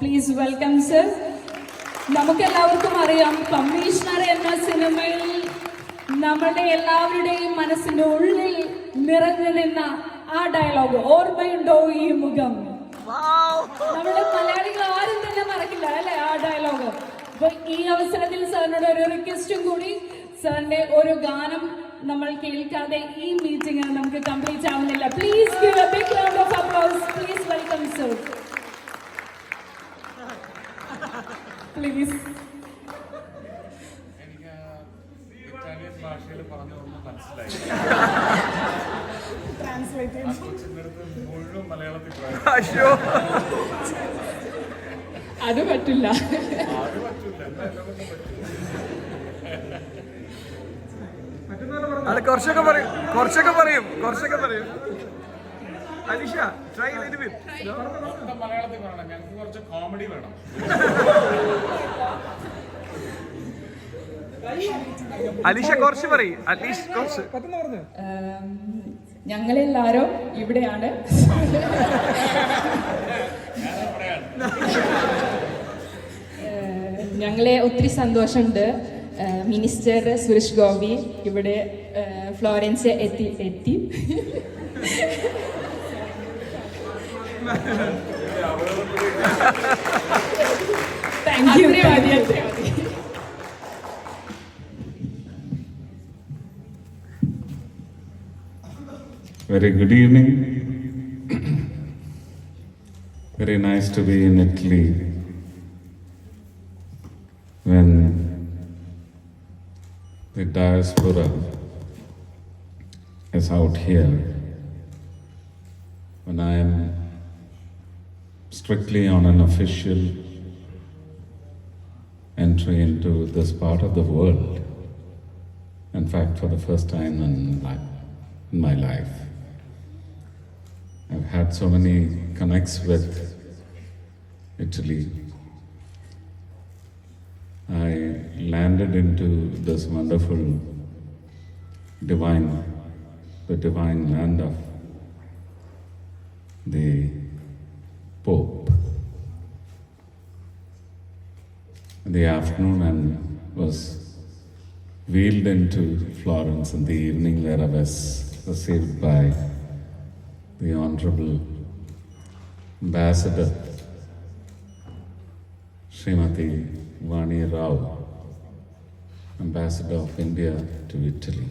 Please welcome sir. നമുക്കെല്ലാവർക്കും അറിയാം, commissioner എന്ന സിനിമയിൽ നമ്മുടെ എല്ലാവരുടെയും മനസ്സിന്റെ ഉള്ളിൽ നിറഞ്ഞു നിന്ന ആ ഡയലോഗ് ഓർമ്മയുണ്ടോ ഈ മുഖം? നമ്മുടെ മലയാളികൾ ആരും തന്നെ മറക്കില്ല അല്ലെ ആ ഡയലോഗ്. അപ്പൊ ഈ അവസരത്തിൽ സാറിനോട് ഒരു റിക്വസ്റ്റും കൂടി, സാറിന്റെ ഒരു ഗാനം നമ്മൾ കേൾക്കാതെ ഈ മീറ്റിംഗ് നമുക്ക് കംപ്ലീറ്റ് ആവുന്നില്ല. Please give a big round of applause. Please welcome sir. Please. എനിക്ക് ഇറ്റാലിയൻ ഭാഷയിൽ പറഞ്ഞൊന്നും മനസ്സിലായി. മുഴുവൻ മലയാളത്തിൽ അത് പറ്റില്ല. കുറച്ചൊക്കെ പറയും. അലിഷ ട്രൈ മലയാളത്തിൽ പറയണം. ഞങ്ങൾക്ക് കുറച്ച് കോമഡി വേണം. അലിഷ കുറച്ച് പറയും, അറ്റ്ലീസ്റ്റ് കുറച്ച്. ഞങ്ങളെല്ലാരും ഇവിടെയാണ്. ഞങ്ങളെ ഒത്തിരി സന്തോഷമുണ്ട്. മിനിസ്റ്റർ സുരേഷ് ഗോപി ഇവിടെ ഫ്ലോറൻസ് എത്തി. Thank you. Very good evening. Very nice to be in Italy when the diaspora is out here, when I am strictly on an official entry into this part of the world. In fact, for the first time in my life. I've had so many connects with Italy. I landed into this wonderful the divine land of the Pope in the afternoon and was wheeled into Florence in the evening, where I was received by the Honorable Ambassador Srimati Vani Rao, Ambassador of India to Italy.